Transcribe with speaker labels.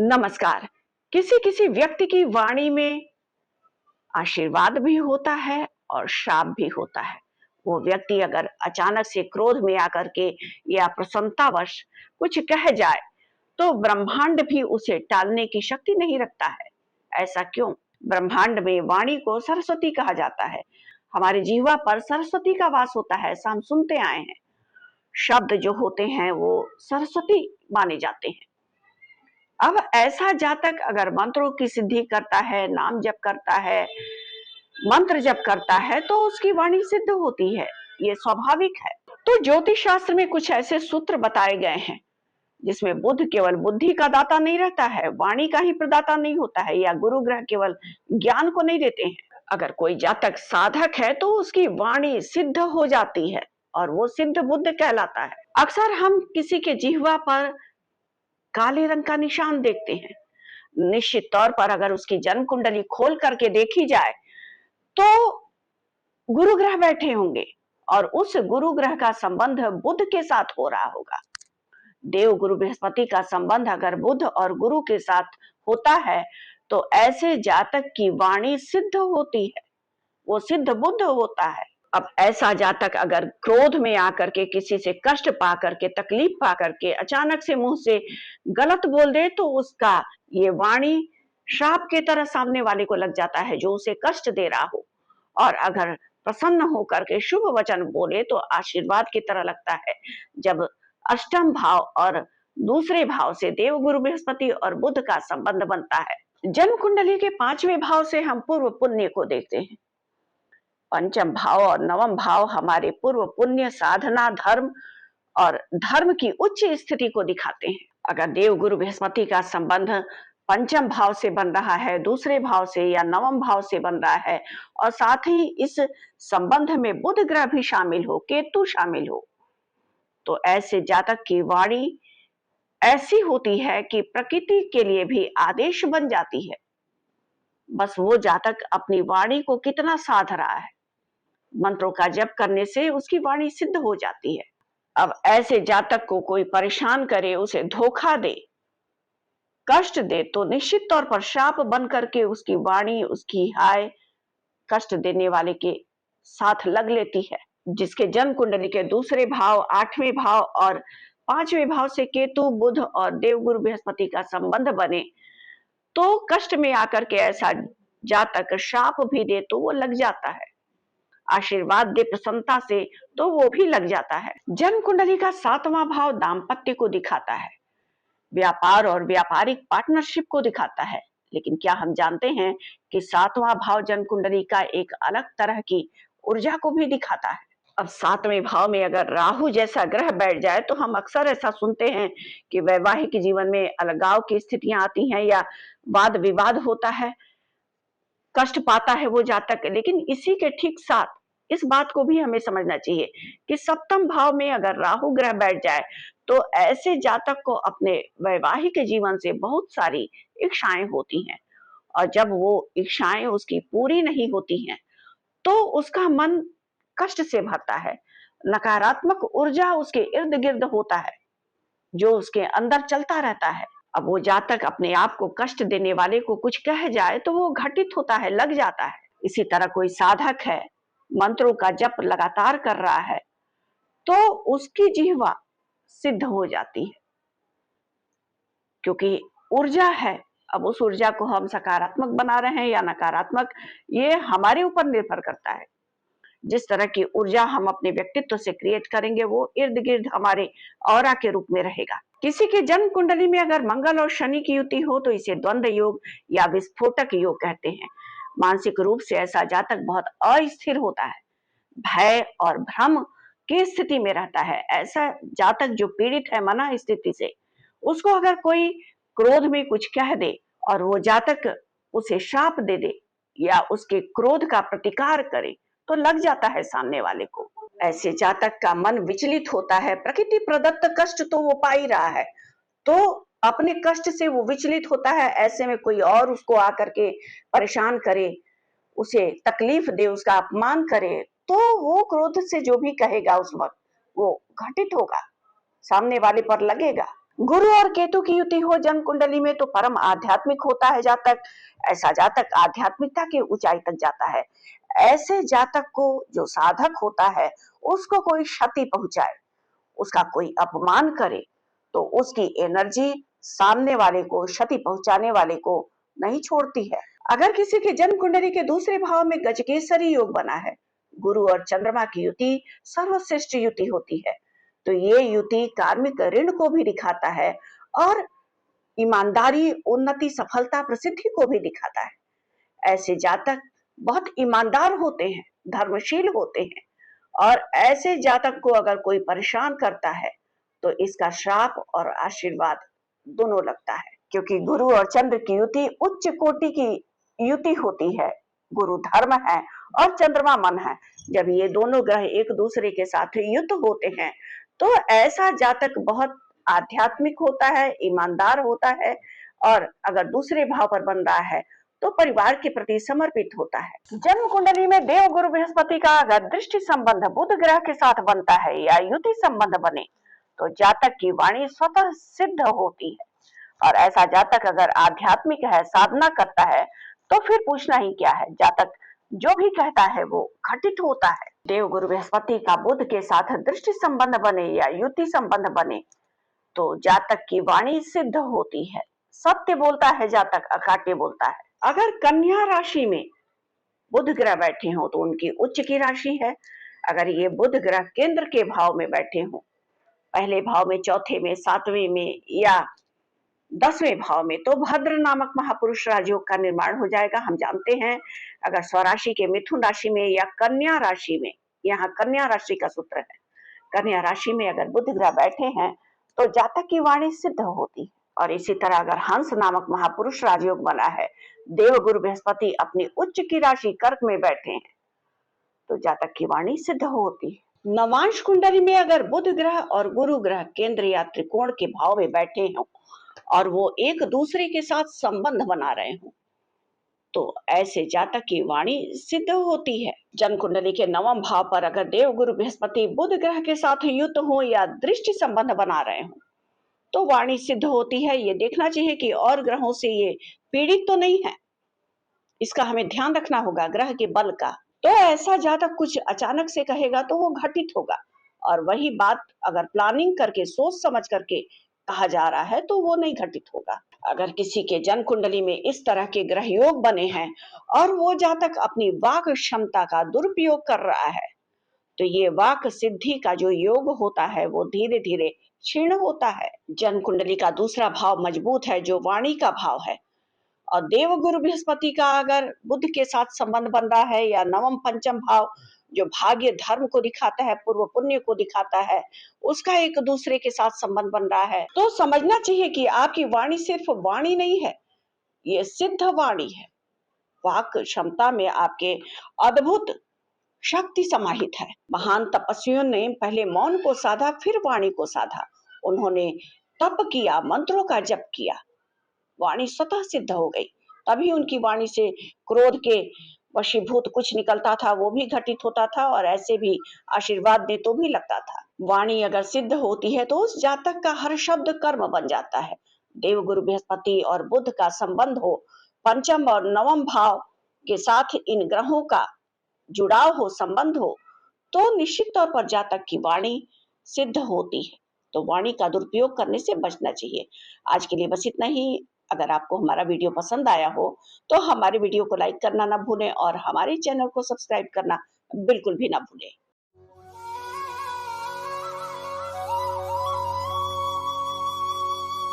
Speaker 1: नमस्कार। किसी किसी व्यक्ति की वाणी में आशीर्वाद भी होता है और श्राप भी होता है। वो व्यक्ति अगर अचानक से क्रोध में आकर के या प्रसन्नतावश कुछ कह जाए तो ब्रह्मांड भी उसे टालने की शक्ति नहीं रखता है। ऐसा क्यों? ब्रह्मांड में वाणी को सरस्वती कहा जाता है। हमारे जीवा पर सरस्वती का वास होता है, ऐसा हम सुनते आए हैं। शब्द जो होते हैं वो सरस्वती माने जाते हैं। अब ऐसा जातक अगर मंत्रों की सिद्धि करता है, नाम जप करता है, मंत्र जप करता है तो उसकी वाणी सिद्ध होती है। ये स्वाभाविक है। तो ज्योतिष शास्त्र में कुछ ऐसे सूत्र बताए गए हैं जिसमें बुध केवल बुद्धि का दाता नहीं रहता है, वाणी का ही प्रदाता नहीं होता है, या गुरु ग्रह केवल ज्ञान को नहीं देते हैं। अगर कोई जातक साधक है तो उसकी वाणी सिद्ध हो जाती है और वो सिद्ध बुद्ध कहलाता है। अक्सर हम किसी के जिह्वा पर काले रंग का निशान देखते हैं। निश्चित तौर पर अगर उसकी जन्म कुंडली खोल करके देखी जाए तो गुरु ग्रह बैठे होंगे और उस गुरु ग्रह का संबंध बुध के साथ हो रहा होगा। देव गुरु बृहस्पति का संबंध अगर बुध और गुरु के साथ होता है तो ऐसे जातक की वाणी सिद्ध होती है, वो सिद्ध बुद्ध होता है। अब ऐसा जातक अगर क्रोध में आकर के किसी से कष्ट पा करके, तकलीफ पा करके अचानक से मुंह से गलत बोल दे तो उसका ये वाणी श्राप की तरह सामने वाले को लग जाता है जो उसे कष्ट दे रहा हो। और अगर प्रसन्न होकर के शुभ वचन बोले तो आशीर्वाद की तरह लगता है। जब अष्टम भाव और दूसरे भाव से देव गुरु बृहस्पति और बुध का संबंध बनता है। जन्म कुंडली के 5वें भाव से हम पूर्व पुण्य को देखते हैं। पंचम भाव और नवम भाव हमारे पूर्व पुण्य, साधना, धर्म और धर्म की उच्च स्थिति को दिखाते हैं। अगर देव गुरु बृहस्पति का संबंध पंचम भाव से बन रहा है, दूसरे भाव से या नवम भाव से बन रहा है और साथ ही इस संबंध में बुध ग्रह भी शामिल हो, केतु शामिल हो, तो ऐसे जातक की वाणी ऐसी होती है कि प्रकृति के लिए भी आदेश बन जाती है। बस वो जातक अपनी वाणी को कितना साध रहा है। मंत्रों का जप करने से उसकी वाणी सिद्ध हो जाती है। अब ऐसे जातक को कोई परेशान करे, उसे धोखा दे, कष्ट दे तो निश्चित तौर पर शाप बन करके उसकी वाणी, उसकी हाय कष्ट देने वाले के साथ लग लेती है। जिसके जन्म कुंडली के दूसरे भाव, 8वें भाव और 5वें भाव से केतु, बुध और देवगुरु बृहस्पति का संबंध बने तो कष्ट में आकर के ऐसा जातक शाप भी दे तो वो लग जाता है, आशीर्वाद दे प्रसन्नता से तो वो भी लग जाता है। जन्म कुंडली का 7वां भाव दाम्पत्य को दिखाता है, व्यापार और व्यापारिक पार्टनरशिप को दिखाता है। लेकिन क्या हम जानते हैं कि 7वां भाव जन्म कुंडली का एक अलग तरह की ऊर्जा को भी दिखाता है। अब 7वें भाव में अगर राहु जैसा ग्रह बैठ जाए तो हम अक्सर ऐसा सुनते हैं कि वैवाहिक जीवन में अलगाव की स्थितियां आती हैं या वाद विवाद होता है, कष्ट पाता है वो जातक। लेकिन इसी के ठीक साथ इस बात को भी हमें समझना चाहिए कि सप्तम भाव में अगर राहु ग्रह बैठ जाए तो ऐसे जातक को अपने वैवाहिक जीवन से बहुत सारी इच्छाएं होती हैं और जब वो इच्छाएं उसकी पूरी नहीं होती हैं तो उसका मन कष्ट से भरता है, नकारात्मक ऊर्जा उसके इर्द गिर्द होता है जो उसके अंदर चलता रहता है। अब वो जातक अपने आप को कष्ट देने वाले को कुछ कह जाए तो वो घटित होता है, लग जाता है। इसी तरह कोई साधक है, मंत्रों का जप लगातार कर रहा है तो उसकी जिह्वा सिद्ध हो जाती है क्योंकि ऊर्जा है। अब उस ऊर्जा को हम सकारात्मक बना रहे हैं या नकारात्मक, ये हमारे ऊपर निर्भर करता है। जिस तरह की ऊर्जा हम अपने व्यक्तित्व से क्रिएट करेंगे वो इर्द गिर्द हमारे ऑरा के रूप में रहेगा। किसी के जन्म कुंडली में अगर मंगल और शनि की युति हो तो इसे द्वंद्व योग या विस्फोटक योग कहते हैं। मानसिक रूप से ऐसा जातक बहुत अस्थिर होता है, भय और भ्रम की स्थिति में रहता है। ऐसा जातक जो पीड़ित है मना स्थिति से, उसको अगर कोई क्रोध में कुछ कह दे और वो जातक उसे शाप दे दे या उसके क्रोध का प्रतिकार करे तो लग जाता है सामने वाले को। ऐसे जातक का मन विचलित होता है, प्रकृति प्रदत्त कष्ट तो वो पा ही रहा है तो अपने कष्ट से वो विचलित होता है। ऐसे में कोई और उसको आकर के परेशान करे, उसे तकलीफ दे, उसका अपमान करे तो वो क्रोध से जो भी कहेगा उस वक्त वो घटित होगा, सामने वाले पर लगेगा। गुरु और केतु की युति हो जन्म कुंडली में तो परम आध्यात्मिक होता है जातक। ऐसा जातक आध्यात्मिकता की ऊंचाई तक जाता है। ऐसे जातक को जो साधक होता है उसको कोई क्षति पहुंचाए, उसका कोई अपमान करे, तो उसकी एनर्जी सामने वाले को, क्षति पहुंचाने वाले को नहीं छोड़ती है। अगर किसी के जन्म कुंडली के दूसरे भाव में गजकेसरी योग बना है, गुरु और चंद्रमा की युति सर्वश्रेष्ठ युति होती है, तो ये युति कार्मिक ऋण को भी दिखाता है और ईमानदारी, उन्नति, सफलता, प्रसिद्धि को भी दिखाता है। ऐसे जातक बहुत ईमानदार होते हैं, धर्मशील होते हैं, और ऐसे जातक को अगर कोई परेशान करता है तो इसका श्राप और आशीर्वाद दोनों लगता है, क्योंकि गुरु और चंद्र की युति उच्च कोटि की युति होती है। गुरु धर्म है और चंद्रमा मन है। जब ये दोनों ग्रह एक दूसरे के साथ युद्ध होते हैं तो ऐसा जातक बहुत आध्यात्मिक होता है, ईमानदार होता है, और अगर दूसरे भाव पर बन रहा है तो परिवार के प्रति समर्पित होता है। जन्म कुंडली में देव गुरु बृहस्पति का अगर दृष्टि संबंध बुध ग्रह के साथ बनता है या युति संबंध बने तो जातक की वाणी स्वतः सिद्ध होती है। और ऐसा जातक अगर आध्यात्मिक है, साधना करता है, तो फिर पूछना ही क्या है, जातक जो भी कहता है वो घटित होता है। देव गुरु बृहस्पति का बुध के साथ दृष्टि संबंध बने या युति संबंध बने तो जातक की वाणी सिद्ध होती है, सत्य बोलता है जातक, अकाट्य बोलता है। अगर कन्या राशि में बुध ग्रह बैठे हो तो उनकी उच्च की राशि है। अगर ये बुध ग्रह केंद्र के भाव में बैठे हो, पहले भाव में, चौथे में, सातवें में या 10वें भाव में, तो भद्र नामक महापुरुष राजयोग का निर्माण हो जाएगा। हम जानते हैं अगर स्वराशि के मिथुन राशि में या कन्या राशि में, यहाँ कन्या राशि का सूत्र है, कन्या राशि में अगर बुध ग्रह बैठे हैं तो जातक की वाणी सिद्ध होती है। और इसी तरह अगर हंस नामक महापुरुष राजयोग बना है, देव गुरु बृहस्पति अपनी उच्च की राशि कर्क में बैठे हैं, तो जातक की वाणी सिद्ध होती है। नवांश कुंडली में अगर बुध ग्रह और गुरु ग्रह केंद्र या त्रिकोण के भाव में बैठे हों और वो एक दूसरे के साथ संबंध बना रहे हों तो ऐसे जातक की वाणी सिद्ध होती है। जन्म कुंडली के नवम भाव पर अगर देव गुरु बृहस्पति बुध ग्रह के साथ युक्त हो या दृष्टि संबंध बना रहे हो तो वाणी सिद्ध होती है। ये देखना चाहिए कि और ग्रहों से ये पीड़ित तो नहीं है, इसका हमें ध्यान रखना होगा ग्रह के बल का। तो ऐसा जातक कुछ अचानक से कहेगा तो वो घटित होगा, और वही बात अगर प्लानिंग करके, सोच समझ करके कहा जा रहा है तो वो नहीं घटित होगा। अगर किसी के जन्म कुंडली में इस तरह के ग्रह योग बने हैं और वो जातक अपनी वाक क्षमता का दुरुपयोग कर रहा है तो ये वाक सिद्धि का जो योग होता है वो धीरे धीरे क्षीण होता है। जन्म कुंडली का दूसरा भाव मजबूत है जो वाणी का भाव है, और देव गुरु बृहस्पति का अगर बुध के साथ संबंध बन रहा है या नवम पंचम भाव जो भाग्य धर्म को दिखाता है, पूर्व पुण्य को दिखाता है, उसका एक दूसरे के साथ संबंध बन रहा है, तो समझना चाहिए कि आपकी वाणी सिर्फ वाणी नहीं है, ये सिद्ध वाणी है। वाक क्षमता में आपके अद्भुत शक्ति समाहित है। महान तपस्वियों ने पहले मौन को साधा, फिर वाणी को साधा। उन्होंने तप किया, मंत्रों का जप किया, वाणी स्वतः सिद्ध हो गई। तभी उनकी वाणी से क्रोध के वशीभूत कुछ निकलता था वो भी घटित होता था, और ऐसे भी आशीर्वाद दे तो भी लगता था। वाणी अगर सिद्ध होती है तो उस जातक का हर शब्द कर्म बन जाता है। देव गुरु बृहस्पति और बुध का संबंध हो, पंचम और नवम भाव के साथ इन ग्रहों का जुड़ाव हो, संबंध हो, तो निश्चित तौर पर जातक की वाणी सिद्ध होती है। तो वाणी का दुरुपयोग करने से बचना चाहिए। आज के लिए बस इतना ही। अगर आपको हमारा वीडियो पसंद आया हो तो हमारे वीडियो को लाइक करना ना भूलें और हमारे चैनल को सब्सक्राइब करना बिल्कुल भी ना भूलें।